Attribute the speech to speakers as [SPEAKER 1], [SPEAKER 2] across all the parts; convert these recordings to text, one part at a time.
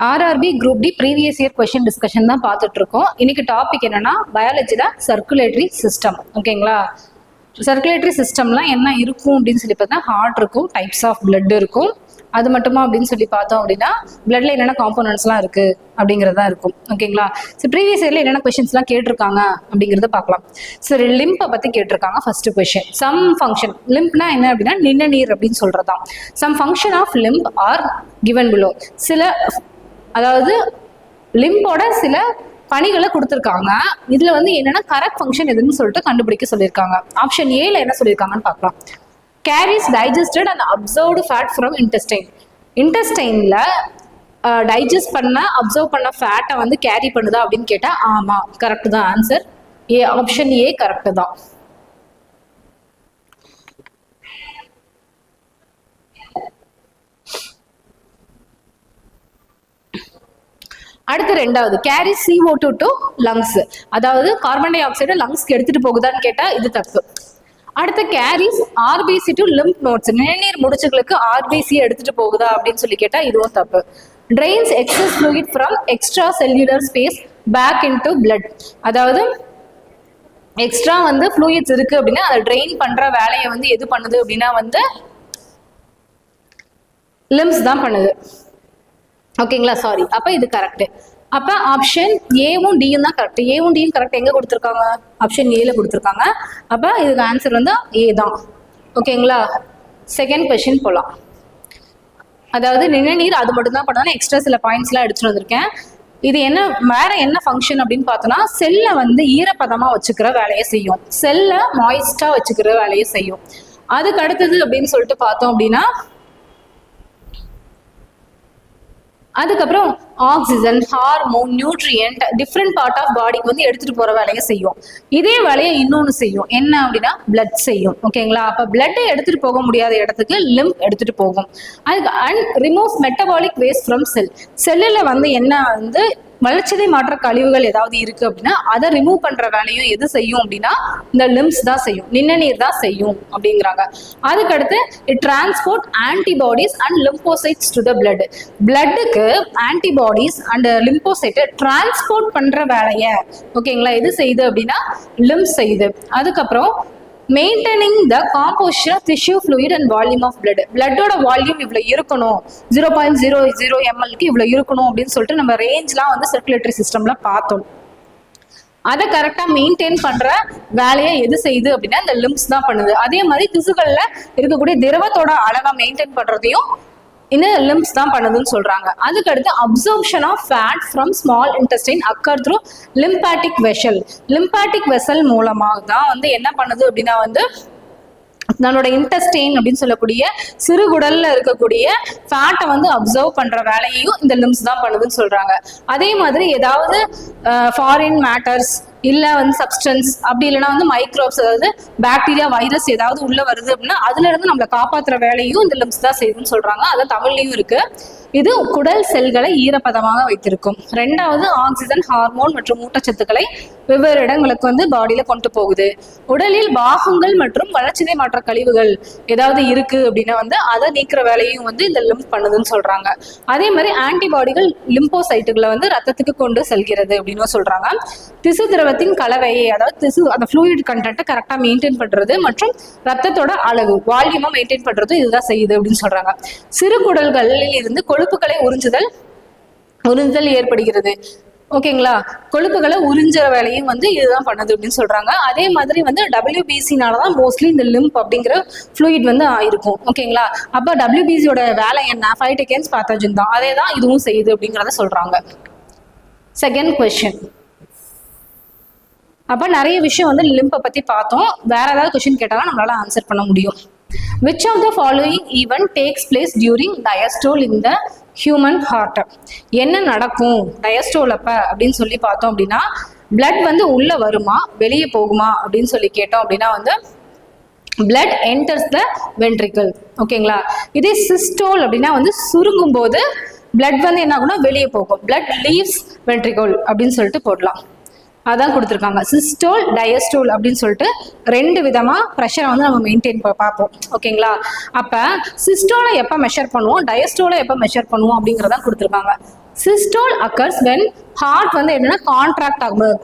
[SPEAKER 1] RRB group D previous year question discussion தான் பார்த்துட்டு இருக்கோம். இன்னைக்கு டாபிக் என்னன்னா பயாலஜில சர்க்குலேட்டரி சிஸ்டம். ஓகேங்களா, சர்க்குலேட்டரி சிஸ்டம்லாம் என்ன இருக்கும் அப்படின்னு சொல்லி பார்த்தா ஹார்ட் இருக்கும், டைப்ஸ் ஆஃப் பிளட் இருக்கும். அது மட்டுமா அப்படின்னு சொல்லி பார்த்தோம் அப்படின்னா பிளட்ல என்னென்ன காம்போனன்ட்ஸ்லாம் இருக்கு அப்படிங்கிறதா இருக்கும். ஓகேங்களா, ஸோ ப்ரீவியஸ் இயர்ல என்னென்ன கொஸ்டின்ஸ்லாம் கேட்டிருக்காங்க அப்படிங்கிறத பார்க்கலாம். சரி, லிம்பை பத்தி கேட்டிருக்காங்க. First question, some function. லிம்ப்னா என்ன அப்படின்னா நிணநீர் அப்படின்னு சொல்றதான். Some function of lymph are given below. சில அதாவது லிம்போட சில பணிகளை கொடுத்துருக்காங்க. இதுல வந்து என்னன்னா கரெக்ட் ஃபங்க்ஷன் எதுன்னு சொல்லிட்டு கண்டுபிடிக்க சொல்லியிருக்காங்க. ஆப்ஷன் ஏல என்ன சொல்லியிருக்காங்கன்னு பார்க்கலாம். Carries digested and absorbed fat from intestine. இன்டெஸ்டைன்ல டைஜஸ்ட் பண்ண அப்சர்வ் பண்ண ஃபேட்டை வந்து கேரி பண்ணுதா அப்படின்னு கேட்டா ஆமா, கரெக்ட் தான். Answer A, option A correct தான். அடுத்து ரெண்டாவது, கேரி CO2 டு லங்ஸ். அதாவது கார்பன் டை ஆக்சைடு லங்ஸ்க்கு எடுத்துட்டு போகுதான்னு கேட்டா இது தப்பு. அடுத்து carries RBC to lymph nodes. நிணநீர் முடிச்சுகளுக்கு RBC எடுத்துட்டு போகுதா அப்படின்னு சொல்லி கேட்டா இதுவும் தப்பு. Drains excess fluid from extra cellular space back into blood. அதாவது எக்ஸ்ட்ரா வந்து ஃப்ளூயிட்ஸ் இருக்கு அப்படின்னா அதை ட்ரெயின் பண்ற வேலையை வந்து எது பண்ணுது அப்படின்னா வந்து லிம்ஸ் தான் பண்ணுது. ஓகேங்களா, சாரி. அப்ப இது கரெக்ட். அப்ப ஆப்ஷன் ஏவும் டியும் தான் கரெக்ட். ஏவும் டியும் கரெக்ட். எங்க கொடுத்துருக்காங்க? ஆப்ஷன் ஏல கொடுத்துருக்காங்க. அப்ப இதுக்கு ஆன்சர் வந்து ஏ தான். ஓகேங்களா, செகண்ட் கொஸ்டின் போலாம். அதாவது நிணநீர் அது மட்டும் தான் பண்ணா, எக்ஸ்ட்ரா சில பாயிண்ட்ஸ் எல்லாம் எடுத்துட்டு வந்திருக்கேன். இது என்ன வேற என்ன ஃபங்க்ஷன் அப்படின்னு பார்த்தோம்னா செல்லை வந்து ஈரப்பதமா வச்சுக்கிற வேலையை செய்யும், செல்லை மாய்ஸ்டா வச்சுக்கிற வேலையை செய்யும். அதுக்கு அடுத்தது அப்படின்னு சொல்லிட்டு பார்த்தோம் அப்படின்னா அதுக்கப்புறம் oxygen, hormone, nutrient different part of பாடிக்கு வந்து எடுத்துட்டு போற வேலையை செய்யும். இதே வேலையை இன்னொன்னு செய்யும், என்ன அப்படின்னா பிளட் செய்யும். ஓகேங்களா, அப்ப பிளட்டை எடுத்துட்டு போக முடியாத இடத்துக்கு லிம்ப் எடுத்துட்டு போகும். அதுக்கு and removes metabolic waste from cell. செல்லுல வந்து என்ன வந்து வளர்ச்சிதை மாற்ற கழிவுகள் ஏதாவது இருக்கு அப்படின்னா அதை ரிமூவ் பண்ற வேலையும் எது செய்யும் அப்படின்னா இந்த லிம்ஸ் தான் செய்யும், நிணநீர் தான் செய்யும் அப்படிங்கிறாங்க. அதுக்கடுத்து it transport antibodies and lymphocytes to the blood. பிளட்டுக்கு ஆன்டிபாடிஸ் அண்ட் லிம்போசைட்டை டிரான்ஸ்போர்ட் பண்ற வேலையை ஓகேங்களா எது செய்யுது அப்படின்னா லிம்ஸ் செய்யுது. அதுக்கப்புறம் maintaining the composition of tissue fluid and volume of blood. பிளட்டோட வால்யூம் இவ்வளோ இருக்கணும், 0.00 ml இவ்வளோ இருக்கணும் அப்படின்னு சொல்லிட்டு நம்ம ரேஞ்ச்லாம் வந்து சர்க்குலேட்டரி சிஸ்டம்ல பார்த்தோம். அதை கரெக்டாக மெயின்டைன் பண்ற வேலையை எது செய்யுது அப்படின்னா இந்த லிம்ஸ் தான் பண்ணுது. அதே மாதிரி திசுக்கள்ல இருக்கக்கூடிய திரவத்தோட அளவை மெயின்டைன் பண்றதையும் இந்த லிம்ஸ் தான் பண்ணுதுன்னு சொல்றாங்க. அதுக்கடுத்து absorption of fat from small intestine occur through lymphatic vessel. Lymphatic vessel மூலமாக தான் வந்து என்ன பண்ணுது அப்படின்னா வந்து நம்மளோட இன்டெஸ்டைன் அப்படின்னு சொல்லக்கூடிய சிறுகுடல்ல இருக்கக்கூடிய ஃபேட்டை வந்து அப்சர்வ் பண்ற வேலையையும் இந்த லிம்ஸ் தான் பண்ணுதுன்னு சொல்றாங்க. அதே மாதிரி ஏதாவது ஃபாரின் மேட்டர்ஸ் இல்ல வந்து சப்ஸ்டன்ஸ் அப்படி இல்லைன்னா வந்து மைக்ரோப்ஸ், அதாவது பாக்டீரியா, வைரஸ் ஏதாவது உள்ள வருது அப்படின்னா அதுல இருந்து நம்மளை காப்பாற்றுற வேலையும் இந்த லிம்ஸ் தான் செய்யுதுன்னு சொல்றாங்க. அது தமிழ்லையும் இருக்கு. இது குடல் செல்களை ஈரப்பதமாக வைத்திருக்கும். ரெண்டாவது ஆக்சிஜன், ஹார்மோன் மற்றும் ஊட்டச்சத்துக்களை வெவ்வேறு இடங்களுக்கு வந்து பாடியில கொண்டு போகுது. உடலில் பாகங்கள் மற்றும் வளர்ச்சிதை மாற்ற கழிவுகள் ஏதாவது இருக்கு அப்படின்னா வந்து அதை நீக்கிற வேலையும் வந்து இந்த லிம்ப் பண்ணுதுன்னு சொல்றாங்க. அதே மாதிரி ஆன்டிபாடிகள் லிம்போசைட்டுகளை வந்து ரத்தத்துக்கு கொண்டு செல்கிறது அப்படின்னு சொல்றாங்க. திசு திரவத்தின் கலவையை, அதாவது திசு அந்த ஃப்ளூயிட் கண்டென்ட்டை கரெக்டாக மெயின்டைன் பண்றது மற்றும் ரத்தத்தோட அளவு வால்யூமா மெயின்டைன் பண்றது இதுதான் செய்யுது அப்படின்னு சொல்றாங்க. சிறு குடல்களில் இருந்து கொழுப்புகளை உறிஞ்சுதல் ஏற்படுகிறது. ஓகேங்களா, கொழுப்புகளை உறிஞ்சுற வேலையும் வந்து இதுதான் பண்ணுது அப்படின்னு சொல்றாங்க. அதே மாதிரி வந்து WBCனாலதான் மோஸ்ட்லி இந்த லிம்ப் அப்படிங்கிற ஃப்ளூயிட் வந்து இருக்கும். ஓகேங்களா, அப்ப WBCயோட வேலை என்ன? ஃபைட் அகெயின்ஸ்ட் பேத்தஜன் தான். அதே தான் இதுவும் செய்யுது அப்படிங்கிறத சொல்றாங்க. Second question. அப்ப நிறைய விஷயம் வந்து லிம்பை பத்தி பார்த்தோம். வேற ஏதாவது கொஸ்டின் கேட்டாலும் நம்மளால ஆன்சர் பண்ண முடியும். Which of the following event takes place during diastole in the human heart? என்ன நடக்கும் டயஸ்டோல் அப்ப அப்படின்னு சொல்லி பார்த்தோம் அப்படின்னா பிளட் வந்து உள்ள வருமா வெளியே போகுமா அப்படின்னு சொல்லி கேட்டோம் அப்படின்னா வந்து பிளட் என்டர்ஸ் த வென்ட்ரிக்கல். ஓகேங்களா, இதே சிஸ்டோல் அப்படின்னா வந்து சுருங்கும் போது பிளட் வந்து என்ன ஆகும்னா வெளியே போகும். பிளட் லீவ்ஸ் வென்ட்ரிக்கல் அப்படின்னு சொல்லிட்டு போடலாம். அதான் கொடுத்துருக்காங்க. சிஸ்டோல் டயஸ்டோல் அப்படின்னு சொல்லிட்டு 2 விதமா ப்ரெஷரை வந்து நம்ம மெயின்டைன் பார்ப்போம். ஓகேங்களா? அப்ப சிஸ்டோலை எப்போ மெஷர் பண்ணுவோம், டயஸ்டோலை எப்போ மெஷர் பண்ணுவோம் அப்படிங்கிறதான் கொடுத்துருக்காங்க. சிஸ்டோல் அக்கர்ஸ் வென் ஹார்ட் வந்து என்னன்னா கான்ட்ராக்ட் ஆகும்போது,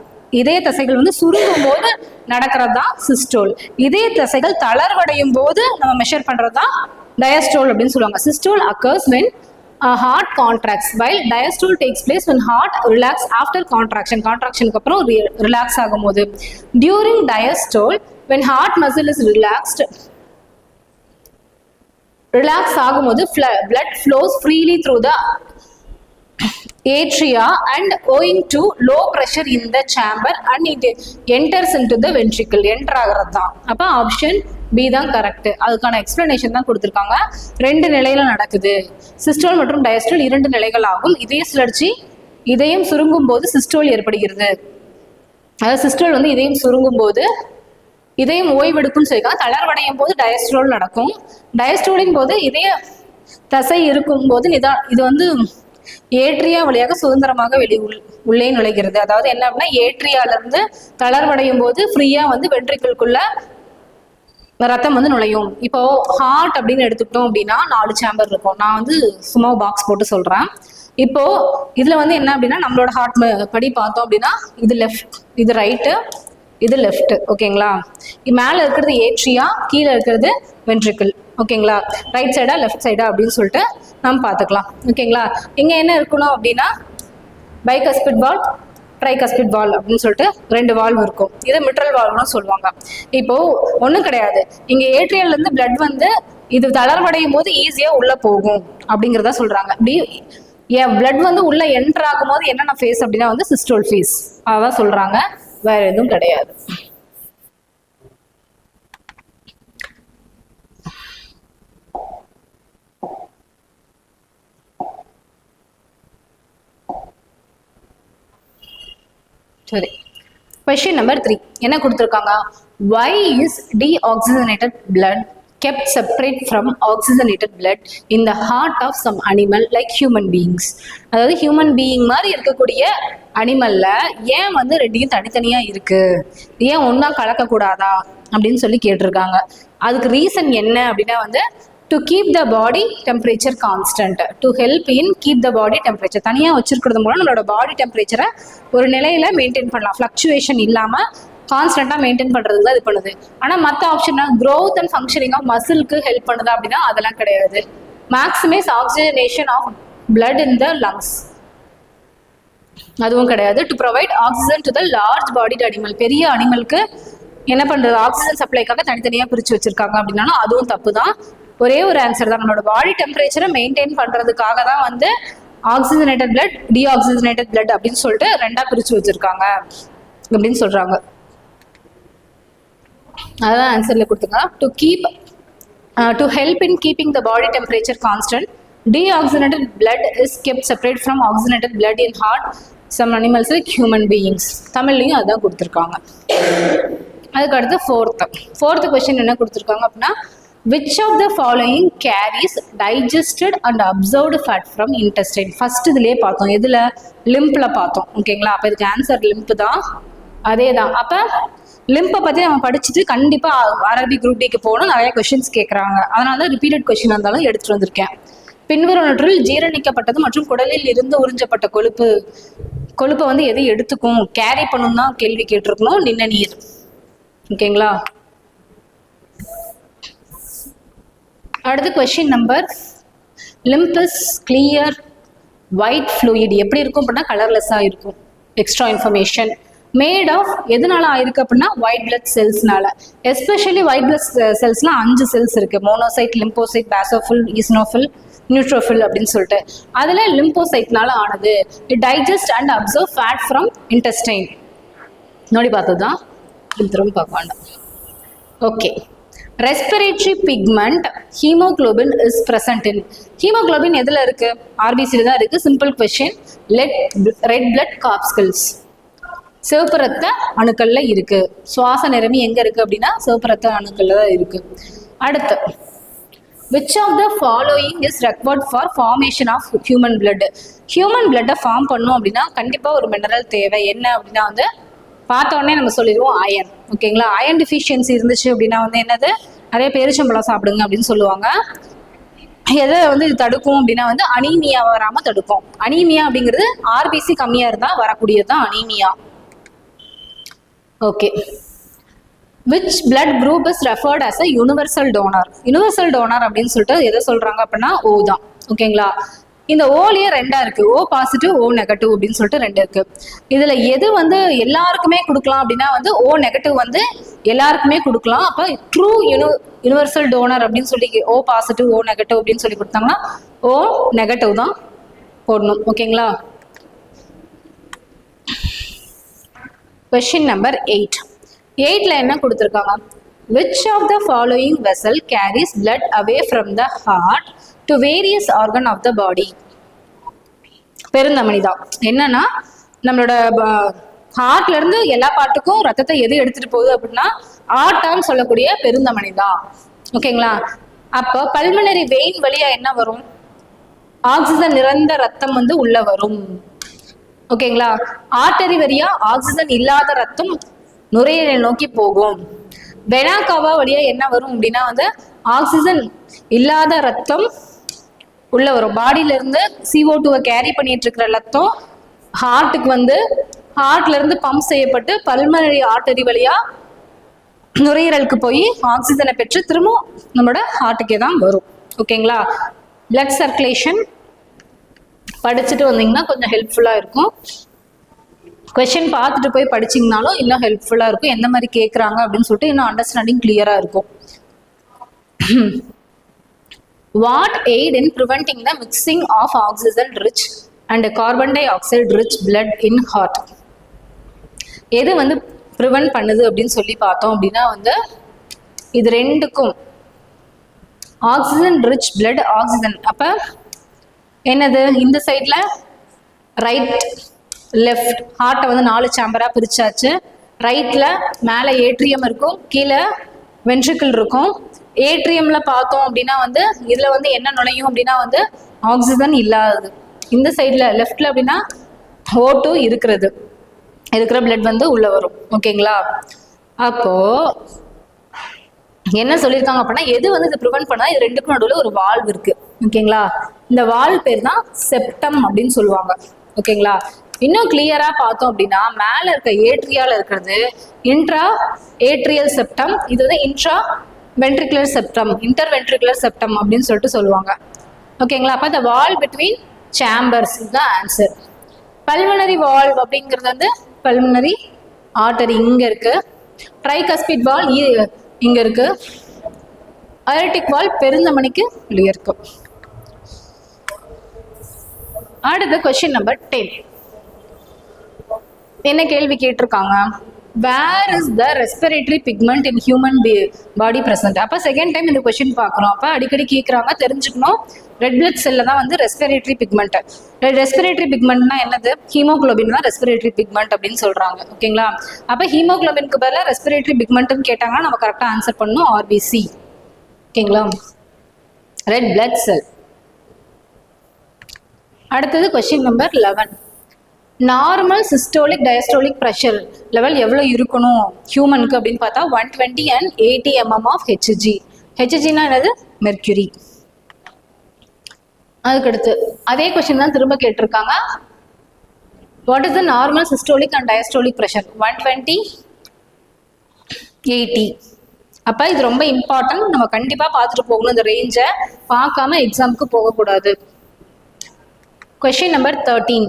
[SPEAKER 1] இதய தசைகள் வந்து சுருங்கும் போது நடக்கிறது தான் சிஸ்டோல். இதய தசைகள் தளர்வடையும் போது நம்ம மெஷர் பண்றது தான் டயஸ்டோல் அப்படின்னு சொல்லுவாங்க. Systole occurs when heart contracts while diastole takes place when heart relax after contraction. contractionக்கு அப்புறம் ரிலாக்ஸ் ஆகும்போது. during diastole when heart muscle is relax ஆகும்போது blood flows freely through the atria and owing to low pressure in the chamber and it enters into the ventricle. enter ஆகிறது தான். அப்ப option B தான் correct. அதுக்கான explanation தான் கொடுத்துருக்காங்க. 2 நிலையில நடக்குது. சிஸ்டோல் மற்றும் டயஸ்டோல் 2 நிலைகள் ஆகும். இதய சுழற்சி இதயம் சுருங்கும் போது சிஸ்டோல் ஏற்படுகிறது. அதாவது சிஸ்டோல் வந்து இதயம் சுருங்கும் போது இதயம் ஓய்வெடுக்கும்னு சொல்லியிருக்காங்க. தளர்வடையும் போது டயஸ்டோல் நடக்கும். டயஸ்டோலின் போது இதய தசை இருக்கும் போது இது வந்து ஏட்ரியா வழியாக சுதந்திரமாக உள்ளே நுழைகிறது. அதாவது என்ன அப்படின்னா, ஏட்ரியால இருந்து தளர்வடையும் போது ஃப்ரீயா வந்து வென்ட்ரிக்கிள்குள்ள ரத்தம் வந்து நுழையும். இப்போ ஹார்ட் அப்படின்னு எடுத்துக்கிட்டோம் அப்படின்னா 4 சேம்பர் இருக்கும். நான் வந்து சும்மா பாக்ஸ் போட்டு சொல்றேன். இப்போ இதுல வந்து என்ன அப்படின்னா, நம்மளோட ஹார்ட் படி பார்த்தோம் அப்படின்னா இது லெஃப்ட், இது ரைட்டு, இது லெஃப்ட். ஓகேங்களா? மேல இருக்கிறது ஏட்ரியா, கீழே இருக்கிறது வென்ட்ரிக்கிள். ஓகேங்களா? ரைட் சைடா லெஃப்ட் சைடா அப்படின்னு சொல்லிட்டு நம்ம பார்த்துக்கலாம். ஓகேங்களா? இங்க என்ன இருக்கணும் அப்படின்னா, பைகஸ்பிட் வால்வ், ட்ரைகஸ்பிட் வால்வ் அப்படின்னு சொல்லிட்டு 2 வால்வ் இருக்கும். இதை மிட்ரல் வால்வ்னு சொல்லுவாங்க. இப்போ ஒன்றும் கிடையாது, இங்க ஏட்ரியல்ல இருந்து பிளட் வந்து இது தளர்வடையும் போது ஈஸியா உள்ள போகும் அப்படிங்கிறத சொல்றாங்க. இப்படி பிளட் வந்து உள்ள என்டர் ஆகும் போது என்னென்ன ஃபேஸ் அப்படின்னா வந்து சிஸ்டோல் ஃபேஸ், அதான் சொல்றாங்க. வேற எதுவும் கிடையாது. சரி, question number 3 என்ன கொடுத்திருக்காங்க? Why is deoxygenated blood kept separate from oxygenated blood in the heart of some animal like human beings? அதாவது ஹியூமன் பீயிங் மாதிரி இருக்கக்கூடிய அனிமல்ல ஏன் வந்து 2யும் தனித்தனியா இருக்கு, ஏன் ஒன்னா கலக்கக்கூடாதா அப்படின்னு சொல்லி கேட்டிருக்காங்க. அதுக்கு ரீசன் என்ன அப்படின்னா வந்து to keep the body temperature constant, to help in keep the body temperature. தனியாக வச்சிருக்கிறது மூலம் நம்மளோட பாடி டெம்பரேச்சரை ஒரு நிலையில மெயின்டைன் பண்ணலாம், ஃப்ளக்சுவேஷன் இல்லாமல் கான்ஸ்டன்ட்டாக மெயின்டைன் பண்ணுறதுக்கு தான் இது பண்ணுது. ஆனால் மற்ற ஆப்ஷன்னா க்ரோத் அண்ட் ஃபங்க்ஷனிங் ஆஃப் மசிலுக்கு ஹெல்ப் பண்ணுதா அப்படின்னா அதெல்லாம் கிடையாது. Maximise oxygenation of blood in the lungs, அதுவும் கிடையாது. To provide oxygen to the large bodied animal, பெரிய அனிமலுக்கு என்ன பண்ணுறது, ஆக்சிஜன் சப்ளைக்காக தனித்தனியாக பிரித்து வச்சிருக்காங்க அப்படின்னாலும் அதுவும் தப்பு தான். ஒரே ஒரு ஆன்சர் தான், நம்மளோட பாடி டெம்பரேச்சரை மெயின்டைன் பண்றதுக்காக தான் வந்து ஆக்சிஜனேட்டட் பிளட், டீஆக்சிஜனேட்டட் பிளட் அப்படின்னு சொல்லிட்டு 2ஆ பிரிச்சு வச்சிருக்காங்க அப்படின்னு சொல்றாங்க. அதான் ஆன்சர்ல கொடுத்துங்க. To help in keeping the body temperature constant, deoxygenated blood is kept separate from oxygenated blood in heart some animals like human beings. தமிழ்லையும் அதான் கொடுத்துருக்காங்க. அதுக்கு அடுத்து ஃபோர்த் கொஸ்டின் என்ன கொடுத்துருக்காங்க அப்படின்னா, which of the following carries digested and absorbed fat from intestine? First இதுலயே பார்த்தோம், எதுல, லிம்ப்ல பார்த்தோம். ஓகேங்களா? அப்ப இதுக்கு ஆன்சர் லிம்ப் தான். அதே தான். அப்ப லிம்பை பத்தி நம்ம படிச்சுட்டு கண்டிப்பா ஆர்ஆர்பி குரூப் டிக்கு போகணும், நிறைய கொஸ்டின்ஸ் கேட்கறாங்க. அதனால ரிப்பீட்டட் கொஸ்டின் இருந்தாலும் எடுத்துட்டு வந்திருக்கேன். பின்வருவனற்றில் ஜீரணிக்கப்பட்டது மற்றும் குடலில் இருந்து உறிஞ்சப்பட்ட கொழுப்பை வந்து எது எடுத்துக்கும், கேரி பண்ணும் தான் கேள்வி கேட்டிருக்கணும். நின்ன நீர். ஓகேங்களா? அடுத்து question number, lymphs clear white fluid எப்படி இருக்கும் அப்படின்னா கலர்லெஸ்ஸாக இருக்கும். எக்ஸ்ட்ரா இன்ஃபர்மேஷன் மேட் ஆஃப் எதனால ஆயிருக்கு அப்படின்னா ஒயிட் பிளட் செல்ஸ்னால. எஸ்பெஷலி ஒயிட் பிளட் செல்ஸ்லாம் 5 செல்ஸ் இருக்கு, monocyte, lymphocyte, basophil, eosinophil, neutrophil அப்படின்னு சொல்லிட்டு. அதுல லிம்போசைட்னால ஆனது. It digest and absorb fat from intestine. நோடி பார்த்தது தான், திரும்ப பார்க்க வேண்டாம். Okay, respiratory pigment haemoglobin is present in. Haemoglobin எதுல இருக்கு? ஆர்பிசில தான் இருக்கு. Simple question. Red blood corpuscles, சிவப்பு ரத்த அணுக்கள்ல இருக்கு. சுவாச நிறமி எங்க இருக்கு அப்படின்னா சிவப்பு ரத்த அணுக்கள்ல தான் இருக்கு. அடுத்து, which of the following is required for formation of human blood? Human பிளட்டை ஃபார்ம் பண்ணும் அப்படின்னா கண்டிப்பா ஒரு மினரல் தேவை. என்ன அப்படின்னா வந்து பார்த்த உடனே நம்ம சொல்லிடுவோம் அயன். ஓகேங்களா? அயன் டிஃபிஷியன்சி இருந்துச்சு அப்படின்னா வந்து என்னது, நிறைய பேரிச்சம்பழம் சாப்பிடுங்க அப்படின்னு சொல்லுவாங்க. எதை வந்து இது தடுக்கும் அப்படின்னா வந்து அனீமியா வராம தடுக்கும். அனீமியா அப்படிங்கிறது ஆர்பிசி கம்மியா இருந்தா வரக்கூடியது தான் anaemia. Okay. Which blood group is referred as a universal donor? Universal donor அப்படின்னு சொல்லிட்டு எதை சொல்றாங்க அப்படின்னா O தான். ஓகேங்களா? இந்த ஓலயே ரெண்டா இருக்கு, O பாசிட்டிவ் O நெகட்டிவ் அப்படின்னு சொல்லிட்டு ரெண்டு இருக்கு. இதுல எது வந்து எல்லாருக்குமே கொடுக்கலாம் அப்படின்னா வந்து O நெகட்டிவ் வந்து எல்லாருக்குமே கொடுக்கலாம். அப்ப ட்ரூ யூனிவர்சல் டோனர் அப்படின்னு சொல்லி O பாசிட்டிவ் O நெகட்டிவ் அப்படின்னு சொல்லி கொடுத்தாங்கன்னா O நெகட்டிவ் தான் போடணும். ஓகேங்களா? Question number 8. 8ல என்ன கொடுத்திருக்காங்க? Which of the following vessel carries blood away from the heart to various organ of the body? பெருந்தமனி தான். என்னன்னா நம்மளோட ஹார்ட்ல இருந்து எல்லா பாட்டுக்கும் ரத்தத்தை எது எடுத்துட்டு போகுது அப்படின்னா ஆர்ட்டான்னு சொல்லக்கூடிய பெருந்தமனி தான். ஓகேங்களா? அப்போ பல்மனரி வெயின் வழியா என்ன வரும்? ஆக்சிஜன் நிறைந்த ரத்தம் வந்து உள்ள வரும். ஓகேங்களா? ஆர்டரி வழியா ஆக்சிஜன் இல்லாத ரத்தம் நுரையீரலை நோக்கி போகும். வெனா காவா வழியா என்ன வரும் அப்படின்னா வந்து ஆக்சிஜன் இல்லாத ரத்தம் உள்ள வரும். பாடியில இருந்து CO2 கேரி பண்ணிட்டு இருக்கிற ரத்தம் ஹார்ட்டுக்கு வந்து ஹார்ட்ல இருந்து பம்ப் செய்யப்பட்டு பல்மனரி ஆர்டரி வழியா நுரையீரலுக்கு போய் ஆக்சிஜனை பெற்று திரும்ப நம்மளோட ஹார்ட்டுக்கே தான் வரும். ஓகேங்களா? பிளட் சர்க்குலேஷன் படிச்சுட்டு வந்தீங்கன்னா கொஞ்சம் ஹெல்ப்ஃபுல்லா இருக்கும். கொஸ்டின் பார்த்துட்டு போய் படிச்சிங்கனாலும் இன்னும் ஹெல்ப்ஃபுல்லாக இருக்கும். எந்த மாதிரி கேட்குறாங்க அப்படின்னு சொல்லிட்டு இன்னும் அண்டர்ஸ்டாண்டிங் கிளியராக இருக்கும். What aid in preventing the mixing of oxygen rich and carbon dioxide rich blood in heart? எது வந்து ப்ரிவென்ட் பண்ணுது அப்படின்னு சொல்லி பார்த்தோம் அப்படின்னா வந்து இது ரெண்டுக்கும் ஆக்சிஜன் ரிச் பிளட் ஆக்சிஜன். அப்போ என்னது, இந்த சைடில் ரைட் லெஃப்ட் ஹார்ட்டை வந்து 4 சாம்பராக பிரிச்சாச்சு. ரைட்டில் மேலே ஏட்ரியம் இருக்கும், கீழே வென்ட்ரிக்கிள் இருக்கும். ஏட்ரியம்ல பார்த்தோம் அப்படின்னா வந்து இதில் வந்து என்ன நுழையும் அப்படின்னா வந்து ஆக்சிஜன் இல்லாதது. இந்த சைடில் லெஃப்டில் அப்படின்னா O2 இருக்கிற பிளட் வந்து உள்ளே வரும். ஓகேங்களா? அப்போ என்ன சொல்லியிருக்காங்க அப்படின்னா எது வந்து இது ப்ரிவென்ட் பண்ணா இது ரெண்டுக்கும் நடுவில் ஒரு வால்வ் இருக்கு. ஓகேங்களா? இந்த வால்வ் பேர் தான் செப்டம் அப்படின்னு சொல்லுவாங்க. ஓகேங்களா? இன்னும் கிளியரா பார்த்தோம் அப்படின்னா மேல இருக்க ஏட்ரியால இருக்கிறது இன்ட்ரா ஏட்ரியல் செப்டம், இது வந்து intra ventricular septum, inter ventricular septum அப்படின்னு சொல்லிட்டு சொல்லுவாங்க. ஓகேங்களா? அப்ப இந்த வால் பிட்வீன் சேம்பர்ஸ் இதுதான் ஆன்சர். பல்மனரி வால்வ் அப்படிங்கிறது வந்து பல்மனரி ஆர்டரி இங்க இருக்கு, ட்ரைகஸ்பிட் வால் இங்க இருக்கு, அயோட்டிக் வால் பெருந்தமனிக்கு வெளியே இருக்கு. அடுத்த கொஸ்டின் நம்பர் 10. என்ன கேள்வி கேட்டிருக்காங்க? Where is the respiratory pigment in human body present? அப்போ செகண்ட் டைம் இந்த கொஸ்டின் பார்க்குறோம். அப்போ அடிக்கடி கேட்குறாங்க, தெரிஞ்சுக்கணும். ரெட் பிளட் செல்ல தான் வந்து ரெஸ்பிரேட்டரி பிக்மெண்ட். ரெஸ்பிரேட்டரி பிக்மெண்ட்னா என்னது? ஹீமோகுளோபின் தான் ரெஸ்பிரேட்டரி பிக்மெண்ட் அப்படின்னு சொல்றாங்க. ஓகேங்களா? அப்போ ஹீமோகுளோபினுக்கு பதிலாக ரெஸ்பிரேட்டரி பிக்மெண்ட்னு கேட்டாங்கன்னா நம்ம கரெக்டாக ஆன்சர் பண்ணணும், RBC. ஓகேங்களா? Red blood cell. அடுத்தது question number 11. Normal systolic diastolic pressure level எவ்வளோ இருக்கணும் ஹியூமனுக்கு அப்படின்னு பார்த்தா 120 and 80 mm ஆஃப் HG. HGனா என்னது? மெர்க்யூரி. அதுக்கடுத்து அதே கொஸ்டின் தான் திரும்ப கேட்டிருக்காங்க. What is the normal systolic and diastolic pressure? 120 80. அப்போ இது ரொம்ப இம்பார்ட்டன்ட், நம்ம கண்டிப்பாக பார்த்துட்டு போகணும். இந்த ரேஞ்சை பார்க்காம எக்ஸாமுக்கு போகக்கூடாது. Question number 13.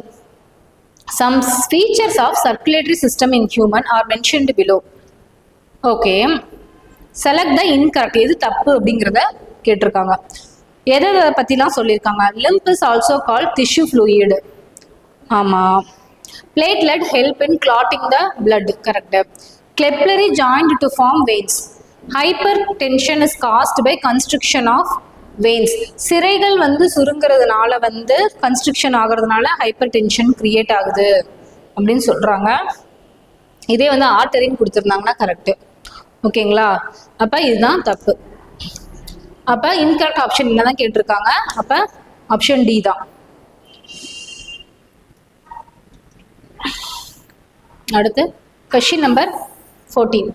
[SPEAKER 1] Some features of circulatory system in human are mentioned below. Okay. Select the incorrect. எது தப்பு அப்படிங்கிறத கேட்டிருக்காங்க. எதை பற்றிலாம் சொல்லியிருக்காங்க? Lymph is also called tissue fluid. ஆமாம். Platelet help in clotting the blood. Correct. Capillary joint to form veins. Hypertension is caused by constriction of veins. சிரைகள் வந்து சுருங்கிறதுனால வந்து கன்ஸ்ட்ரக்ஷன் ஆகிறதுனால ஹைப்பர் டென்ஷன் கிரியேட் ஆகுது அப்படின்னு சொல்றாங்க. இதே வந்து ஆர்டரின்னு கொடுத்துருந்தாங்கன்னா கரெக்டு. ஓகேங்களா? அப்போ இதுதான் தப்பு. அப்போ இன்கரெக்ட் ஆப்ஷன் என்ன தான் கேட்டிருக்காங்க. அப்போ ஆப்ஷன் டி தான். அடுத்து Question number 14.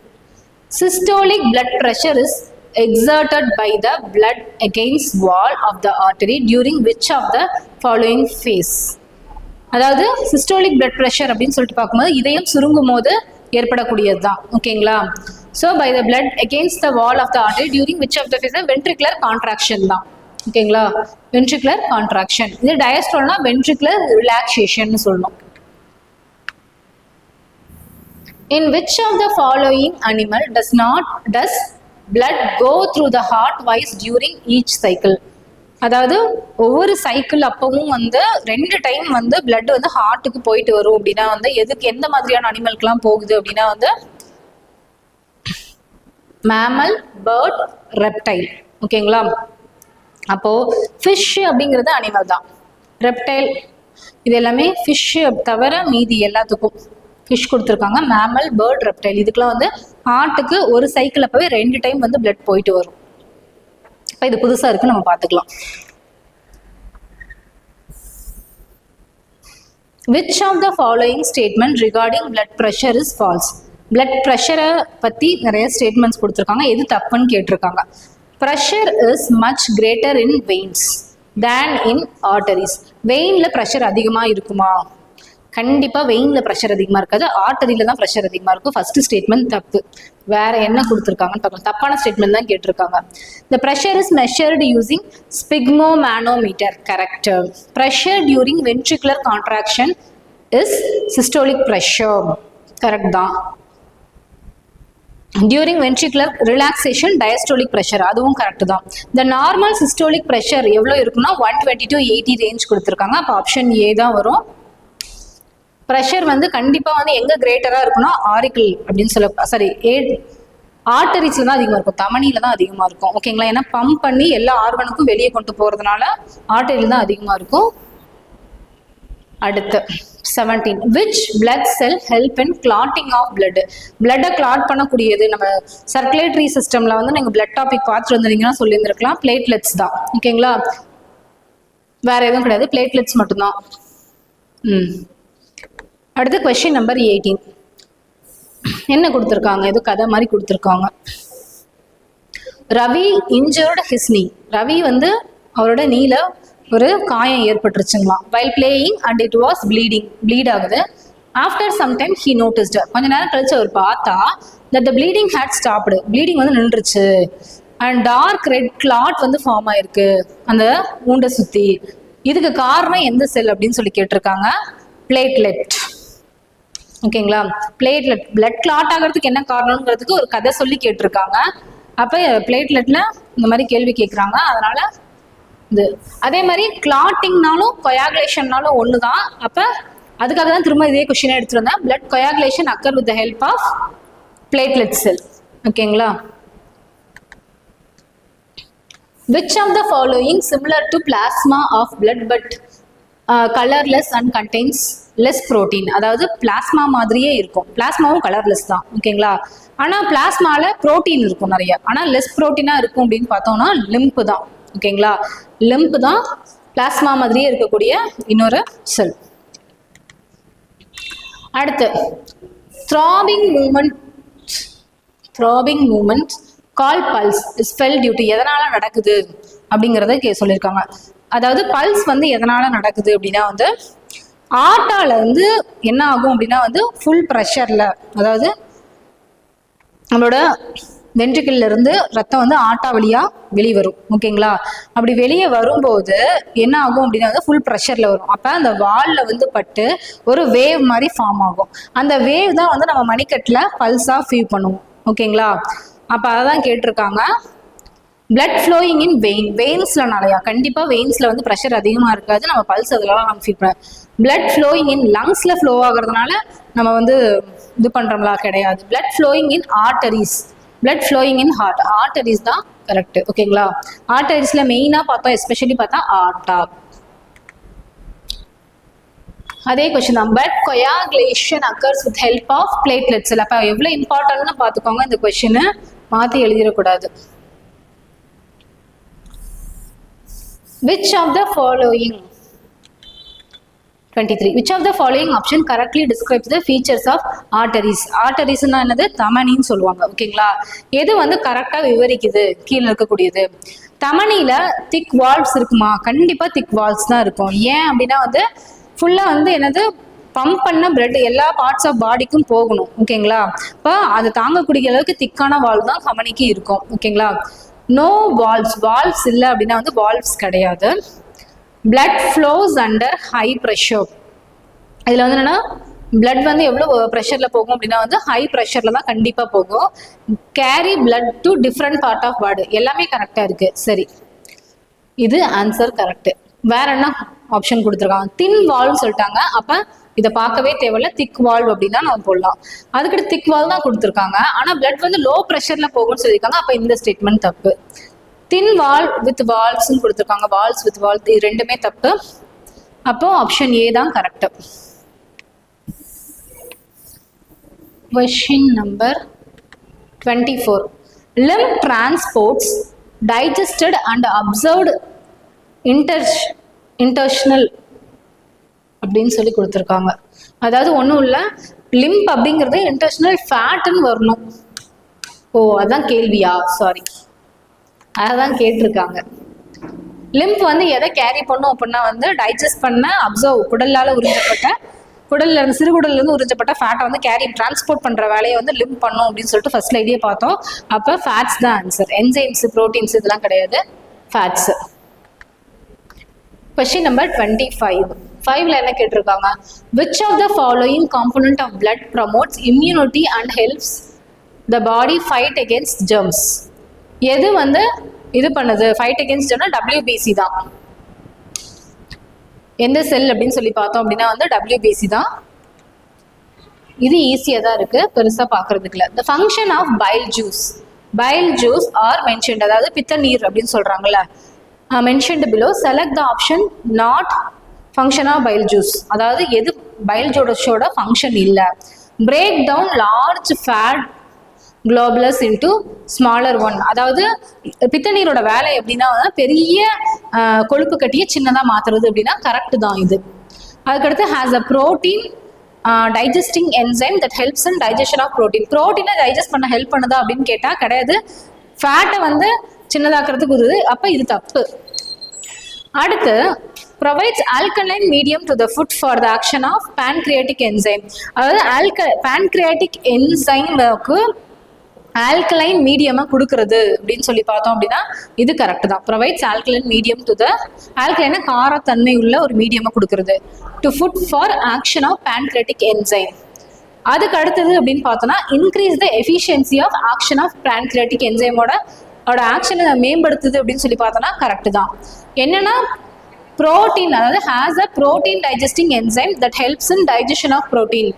[SPEAKER 1] Systolic blood pressure is exerted by the blood against wall of the artery during which of the following phase? அதாவது சிஸ்டோலிக் பிளட் ப்ரெஷர் அப்படின்னு சொல்லிட்டு பார்க்கும்போது இதயம் சுருங்கும் போது ஏற்படக்கூடியது தான். ஓகேங்களா? So by the blood against the wall of the artery during which of the phase ventricular contraction தான். ஓகேங்களா? Ventricular contraction. இது டயஸ்ட்ரோல்னா வென்ட்ரிகுலர் ரிலாக்ஸேஷன் சொல்லணும். In which of the following animal does blood go through the heart twice during each cycle? அதாவது ஒவ்வொரு cycle அப்பவும் வந்து 2 time வந்து பிளட் வந்து ஹார்ட்டுக்கு போயிட்டு வரும் அப்படின்னா வந்து எதுக்கு எந்த மாதிரியான அனிமல்க்குலாம் போகுது அப்படின்னா வந்து மேமல், பேர்ட், ரெப்டைல். ஓகேங்களா? அப்போ ஃபிஷ் அப்படிங்கிறது அனிமல் தான். ரெப்டைல் இது எல்லாமே ஃபிஷ் தவிர மீதி எல்லாத்துக்கும் ஃபிஷ் கொடுத்துருக்காங்க. மேமல், பேர்ட், ரெப்டைல் இதுக்கெல்லாம் வந்து ஹார்ட்டுக்கு ஒரு சைக்கிள் அப்பவே 2 டைம் வந்து பிளட் போயிட்டு வரும். இப்போ இது புதுசாக இருக்கு, நம்ம பார்த்துக்கலாம். Which of the following statement regarding blood pressure is false? blood pressure பற்றி நிறைய ஸ்டேட்மெண்ட்ஸ் கொடுத்துருக்காங்க. எது தப்புன்னு கேட்டிருக்காங்க. Pressure is much greater in veins than in arteries. வெயினில் ப்ரெஷர் அதிகமாக இருக்குமா? கண்டிப்பாக வெயினில் ப்ரெஷர் அதிகமாக இருக்காது, ஆர்டரியில் தான் ப்ரெஷர் அதிகமாக இருக்கும். ஃபர்ஸ்ட் ஸ்டேட்மெண்ட் தப்பு. வேற என்ன கொடுத்துருக்காங்கன்னு பார்க்கலாம். தப்பான ஸ்டேட்மெண்ட் தான் கேட்டிருக்காங்க. The pressure is measured using sphygmomanometer. Correct. Pressure during ventricular contraction is systolic pressure. Correct தான். During ventricular relaxation diastolic pressure அதுவும் கரெக்ட் தான். The normal systolic pressure எவ்வளோ இருக்குன்னா 120 to 80 ரேஞ்ச் கொடுத்துருக்காங்க. அப்போ ஆப்ஷன் ஏ தான் வரும். ப்ரெஷர் வந்து கண்டிப்பாக வந்து எங்கே கிரேட்டராக இருக்குன்னா ஆரிக்கிள் அப்படின்னு ஆர்டரிஸில் தான் அதிகமாக இருக்கும், தமனியில் தான் அதிகமாக இருக்கும். ஓகேங்களா? ஏன்னா பம்ப் பண்ணி எல்லா ஆர்கனுக்கும் வெளியே கொண்டு போகிறதுனால ஆர்டரியில் தான் அதிகமாக இருக்கும். அடுத்து 17. Which blood cell help in clotting of blood? பிளட்டை கிளாட் பண்ணக்கூடியது நம்ம சர்க்குலேட்டரி சிஸ்டமில் வந்து நீங்கள் பிளட் டாபிக் பார்த்துட்டு வந்திருந்தீங்கன்னா சொல்லியிருந்திருக்கலாம். பிளேட்லெட்ஸ் தான். ஓகேங்களா? வேற எதுவும் கிடையாது, பிளேட்லெட்ஸ் மட்டும்தான். அடுத்து கொஸ்டின் நம்பர் 18. என்ன கொடுத்துருக்காங்க? இது கதை மாதிரி கொடுத்துருக்காங்க. Ravi injured his knee. Ravi வந்து அவரோட நீல ஒரு காயம் ஏற்பட்டுருச்சுங்களாம். While playing and it was bleed ஆகுது. After some time he noticed. கொஞ்ச நேரம் கழிச்சு அவர் பார்த்தா that the bleeding had stopped. Bleeding வந்து நின்றுச்சு. அண்ட் டார்க் ரெட் கிளாட் வந்து ஃபார்ம் ஆயிருக்கு அந்த ஊண்டை சுற்றி. இதுக்கு காரணம் எந்த செல் அப்படின்னு சொல்லி கேட்டிருக்காங்க. பிளேட்லெட். ஓகேங்களா? பிளேட்லெட் பிளட் கிளாட் ஆகிறதுக்கு என்ன காரணம்ங்கிறதுக்கு ஒரு கதை சொல்லி கேட்டிருக்காங்க. அப்போ பிளேட்லெட்ல இந்த மாதிரி கேள்வி கேட்குறாங்க. அதனால இது அதே மாதிரி கிளாட்டிங்னாலும் கொயாகுலேஷன்னாலும் ஒன்று தான். அப்போ அதுக்காக தான் திரும்ப இதே கொஸ்டினை எடுத்துட்டு வந்தேன். Blood coagulation occur with the help of platelet cell. ஓகேங்களா? Which of the following similar to plasma of blood but colorless and contains less protein? அதாவது பிளாஸ்மா மாதிரியே இருக்கும். பிளாஸ்மாவும் கலர்லெஸ் தான். ஓகேங்களா? ஆனால் பிளாஸ்மாவில் ப்ரோட்டீன் இருக்கும் நிறைய. ஆனால் லெஸ் ப்ரோட்டீனாக இருக்கும் அப்படின்னு பார்த்தோம்னா லிம்ப் தான். ஓகேங்களா? லிம்ப் தான் பிளாஸ்மா மாதிரியே இருக்கக்கூடிய இன்னொரு செல். அடுத்து throbbing movement called pulse is felt due to. எதனால நடக்குது அப்படிங்கிறத சொல்லியிருக்காங்க. அதாவது பல்ஸ் வந்து எதனால நடக்குது அப்படின்னா வந்து ஆர்ட்டால வந்து என்ன ஆகும் அப்படின்னா வந்து ஃபுல் ப்ரெஷர்ல, அதாவது நம்மளோட வென்ட்ரிக்கிள்ல இருந்து ரத்தம் வந்து ஆட்டா வழியா வெளிவரும். ஓகேங்களா? அப்படி வெளியே வரும்போது என்ன ஆகும் அப்படின்னா வந்து ஃபுல் ப்ரெஷர்ல வரும். அப்போ அந்த வால்ல வந்து பட்டு ஒரு வேவ் மாதிரி ஃபார்ம் ஆகும். அந்த வேவ் தான் வந்து நம்ம மணிக்கட்டில் பல்ஸாக ஃபீல் பண்ணுவோம். ஓகேங்களா? அப்போ அதை தான் கேட்டிருக்காங்க. பிளட் ஃப்ளோயிங் இன் வெயின்ஸ்லனாலயா? கண்டிப்பாக வெயின்ஸில் வந்து ப்ரெஷர் அதிகமாக இருக்காது, நம்ம பல்ஸ் அதெல்லாம் நம்ம ஃபீல் பண்ண. பிளட் ஃப்ளோயிங் இன் லங்ஸில் ஃப்ளோ ஆகுறதுனால நம்ம வந்து இது பண்ணுறோம்லா? கிடையாது. Blood flowing in arteries, blood flowing in heart. Arteries தான் கரெக்ட். ஓகேங்களா? ஆர்டரிஸில் மெயினாக பார்த்தோம், எஸ்பெஷலி பார்த்தா ஆர்டா. அதே கொஸ்டின் தான். Blood coagulation occurs with help of platelets. அப்போ எவ்வளோ இம்பார்ட்டன்ட்னு பார்த்துக்கோங்க. இந்த கொஸ்டினை மாற்றி எழுதிடக்கூடாது. Which of the following 23. Which of the following option correctly describes the features of arteries? Arteriesனா என்னது? தமனின்னு சொல்லுவாங்க. ஓகேங்களா? எது வந்து கரெக்டா விவரிக்குது கீழே இருக்கக்கூடியது? தமனியில திக் வால்வ்ஸ் இருக்குமா? கண்டிப்பா திக் வால்வ்ஸ் தான் இருக்கும். ஏன் அப்படின்னா வந்து ஃபுல்லா வந்து என்னது பம்ப் பண்ண பிளட் எல்லா பார்ட்ஸ் ஆஃப் பாடிக்கும் போகணும். ஓகேங்களா? இப்போ அதை தாங்கக்கூடிய அளவுக்கு திக்கான வால்வ் தான் தமனிக்கு இருக்கும். ஓகேங்களா? நோ வால்வ்ஸ், வால்வ்ஸ் இல்லை அப்படின்னா வந்து வால்வ்ஸ் கிடையாது. Blood flows under high pressure. இதில் வந்து என்னன்னா பிளட் வந்து எவ்வளோ ப்ரெஷரில் போகும் அப்படின்னா வந்து ஹை ப்ரெஷரில் தான் கண்டிப்பாக போகும். Carry blood to different part of body. எல்லாமே கரெக்டாக இருக்கு. சரி, இது ஆன்சர் கரெக்டு. வேற என்ன ஆப்ஷன் கொடுத்துருக்காங்க? தின் வால்வ் சொல்லிட்டாங்க. அப்போ இதை பார்க்கவே தேவையில்ல, திக் வால்வ் அப்படின்னா நம்ம போடலாம். அதுக்கிட்ட திக் வால்வ் தான் கொடுத்துருக்காங்க. ஆனால் பிளட் வந்து லோ ப்ரெஷரில் போகும்னு சொல்லியிருக்காங்க. அப்போ இந்த ஸ்டேட்மெண்ட் தப்பு. தின் வால் வித் வால்வ்ஸ்ன்னு கொடுத்துருக்காங்க. வால்வ்ஸ் வித் வால்வ் இது ரெண்டுமே தப்பு. அப்போ ஆப்ஷன் ஏ தான் correct. Question number 24. Lymph transports digested and absorbed intestinal அப்படின்னு சொல்லி கொடுத்துருக்காங்க. அதாவது ஒன்றும் இல்லை, லிம்ப் அப்படிங்கிறது இன்டெஸ்டினல் ஃபேட்னு வரணும். ஓ, அதான் கேள்வியா? சாரி, அதான் கேட்டிருக்காங்க. லிம்ப் வந்து எதை கேரி பண்ணும் அப்படின்னா வந்து டைஜஸ்ட் பண்ண அப்சர்வ் குடலால் உறிஞ்சப்பட்ட குடல்ல இருந்து சிறுகுடல்ல இருந்து உறிஞ்சப்பட்ட ஃபேட்டை வந்து கேரி டிரான்ஸ்போர்ட் பண்ற வேலையை வந்து லிம்ப் பண்ணும் அப்படின்னு சொல்லிட்டு ஃபர்ஸ்ட் ஸ்லைடே பார்த்தோம். அப்போ ஃபேட்ஸ் தான் ஆன்சர். என்சைம்ஸ், ப்ரோட்டீன்ஸ் இதெல்லாம் கிடையாது, ஃபேட்ஸ். Question number 25. 5ல என்ன கேட்டிருக்காங்க? Which of the following component of blood promotes immunity and helps the body fight against germs? எது வந்து இது பண்ணுது ஃபைட் அகேன்ஸ்ட் ஜெர்ம்னா WBC தான். எந்த செல் அப்படின்னு சொல்லி பார்த்தோம் அப்படின்னா வந்து WBC தான். இது ஈஸியாக தான் இருக்கு, பெருசாக பார்க்கறதுக்கு இல்லை. The function of bile juice. Bile juice are mentioned, அதாவது பித்த நீர் அப்படின்னு சொல்றாங்கல்ல, mentioned below. Select the option not function of bile juice. அதாவது எது bile juiceோட ஃபங்க்ஷன் இல்லை. Break down large fat globulus into smaller one. அதாவது பித்த நீரோட வேலை எப்படின்னா பெரிய கொழுப்பு கட்டியை சின்னதாக மாற்றுறது அப்படின்னா கரெக்டு தான் இது. அதுக்கடுத்து has a protein digesting enzyme that helps in digestion of protein. ப்ரோட்டீனை டைஜஸ்ட் பண்ண ஹெல்ப் பண்ணுதா அப்படின்னு கேட்டால் கிடையாது, ஃபேட்டை வந்து சின்னதாக்குறதுக்கு உதவுது. அப்போ இது தப்பு. அடுத்து provides alkaline medium to the food for the action of pancreatic enzyme. அதாவது pancreatic enzyme-க்கு ஆல்கலைன் மீடியமா கொடுக்கறது அப்படின்னு சொல்லி பார்த்தோம் அப்படின்னா இது கரெக்ட் தான். Provides alkaline medium to the ஆல்கலைன காரத்தன்மை உள்ள ஒரு மீடியமா கொடுக்கறது to food for action of pancreatic enzyme. அதுக்கு அடுத்தது அப்படின்னு பார்த்தோம்னா increase the efficiency of action of pancreatic என்சைமோட ஆக்ஷனை மேம்படுத்துது அப்படின்னு சொல்லி பார்த்தோம்னா கரெக்ட் தான். என்னன்னா புரோட்டீன், அதாவது has a protein digesting enzyme that helps in digestion of protein.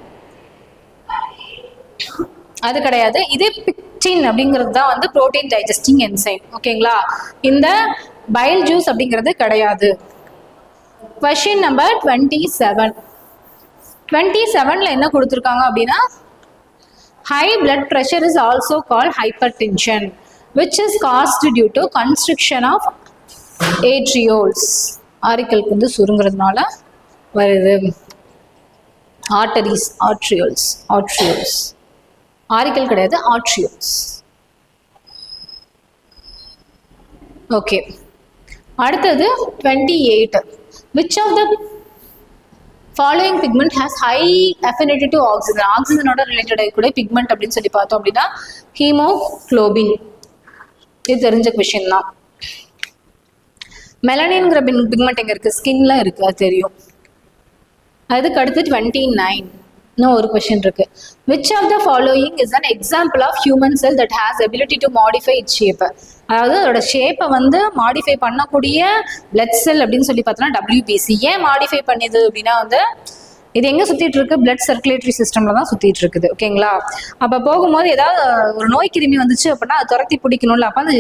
[SPEAKER 1] அது கிடையாது. இதே பிக்டின் அப்படிங்கிறது தான் வந்து புரோட்டீன் டைஜஸ்டிங் என்சைம். ஓகேங்களா? இந்த பைல் ஜூஸ் அப்படிங்கிறது கிடையாது. Question number 27. 27ல என்ன கொடுத்துருக்காங்க அப்படின்னா high blood pressure is also called hypertension which is caused due to construction of arterioles. ஆரிக்கலுக்கு வந்து சுருங்கிறதுனால வருது. ஆர்டரிஸ், ஆர்ட்ரியோல்ஸ், ஆர்ட்ரியோல்ஸ். ஆரிக்கல் கிடையாது, ஆர்ட்ரியோல்ஸ். ஓகே, அடுத்தது 28. Which of the following pigment has high affinity to oxygen? ஆக்சிஜனோட ரிலேட்டட் ஆகக்கூடிய பிக்மெண்ட் அப்படின்னு சொல்லி பார்த்தோம் அப்படின்னா ஹீமோகுளோபின். இது தெரிஞ்ச கொஸ்டின் தான். மெலனின்ங்கிற பிக்மெண்ட் எங்க இருக்கு? ஸ்கின்ல இருக்கு, அது தெரியும். அதுக்கு அடுத்து 29. இன்னும் ஒரு கொஸ்டின் இருக்கு. Which of the following is an example of human cell that has ability to modify its shape? அதாவது அதோட ஷேப்பை வந்து மாடிஃபை பண்ணக்கூடிய பிளட் செல் அப்படின்னு சொல்லி பார்த்தோன்னா WBC. ஏன் மாடிஃபை பண்ணுது அப்படின்னா வந்து இது எங்கே சுற்றிட்டு இருக்கு? பிளட் சர்க்குலேட்டரி சிஸ்டம்ல தான் சுற்றிட்டு இருக்குது. ஓகேங்களா? அப்போ போகும்போது ஏதாவது ஒரு நோய் கிருமி வந்துச்சு அப்படின்னா அது துரத்தி பிடிக்கணும்ல. அப்போ அது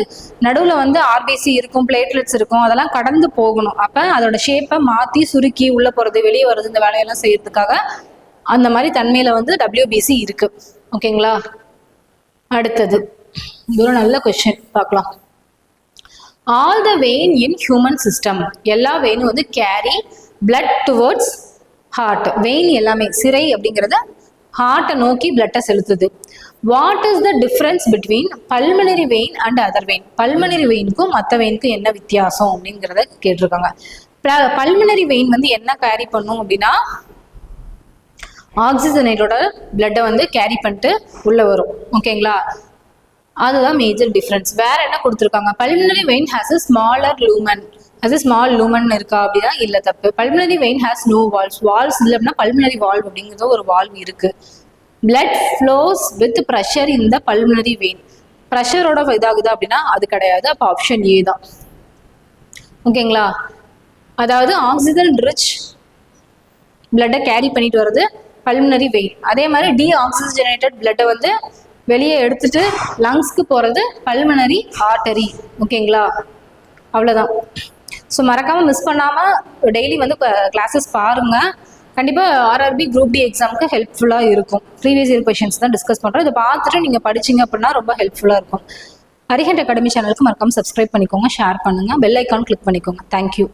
[SPEAKER 1] நடுவில் வந்து RBC இருக்கும், பிளேட்லெட்ஸ் இருக்கும், அதெல்லாம் கடந்து போகணும். அப்போ அதோட ஷேப்பை மாற்றி சுருக்கி உள்ளே போகிறது வெளியே வருது, இந்த வேலையெல்லாம் செய்யறதுக்காக அந்த மாதிரி தன்மையில வந்து WBC இருக்கு. ஓகேங்களா? அடுத்தது ஒரு நல்ல கொஸ்டின் பார்க்கலாம். All the vein in human system, எல்லா வெயினும் வந்து carry blood towards heart. Vein எல்லாமே சிரை அப்படிங்கிறத ஹார்ட்டை நோக்கி பிளட்டை செலுத்துது. What is the difference between pulmonary vein and other vein? Pulmonary வெயினுக்கும் மற்ற வெயினுக்கும் என்ன வித்தியாசம் அப்படிங்கிறத கேட்டிருக்காங்க. பல்மனரி வெயின் வந்து என்ன கேரி பண்ணும் அப்படின்னா ஆக்சிஜனேட்டோட பிளட்டை வந்து கேரி பண்ணிட்டு உள்ள வரும். ஓகேங்களா, அதுதான் மேஜர் டிஃபரன்ஸ். வேற என்ன கொடுத்துருக்காங்க? Pulmonary vein has a smaller lumen. Small lumen இருக்கா அப்படின்னா இல்ல, தப்பு. Pulmonary vein has no valves. Valves இல்லை அப்படின்னா பல்மனரி வால்வ் அப்படிங்கிறது ஒரு வால்வ் இருக்கு. blood flows with pressure in the pulmonary vein. ப்ரெஷரோட இதாகுது அப்படின்னா அது கிடையாது. அப்போ ஆப்ஷன் ஏ தான். ஓகேங்களா, அதாவது ஆக்சிஜன் ரிச் பிளட்டை கேரி பண்ணிட்டு வருது பல்மனரி வெயின். அதே மாதிரி டீஆக்சிஜனேட்டட் பிளட்டை வந்து வெளியே எடுத்துட்டு லங்ஸ்க்கு போகிறது பல்மனரி ஆர்டரி. ஓகேங்களா, அவ்வளோதான். ஸோ மறக்காமல் மிஸ் பண்ணாமல் டெய்லி வந்து கிளாஸஸ் பாருங்கள். கண்டிப்பாக ஆர்ஆர்பி குரூப் டி எக்ஸாமுக்கு ஹெல்ப்ஃபுல்லாக இருக்கும். ப்ரீவியஸ் இயர் கொஷின்ஸ் தான் டிஸ்கஸ் பண்ணுறோம். இதை பார்த்துட்டு நீங்கள் படிச்சிங்க அப்படின்னா ரொம்ப ஹெல்ப்ஃபுல்லாக இருக்கும். அரிஹண்ட் அகாடமி சேனலுக்கு மறக்காமல் சப்ஸ்கிரைப் பண்ணிக்கோங்க, ஷேர் பண்ணுங்கள், பெல் ஐக்கான் கிளிக் பண்ணிக்கோங்க. தேங்க்யூ.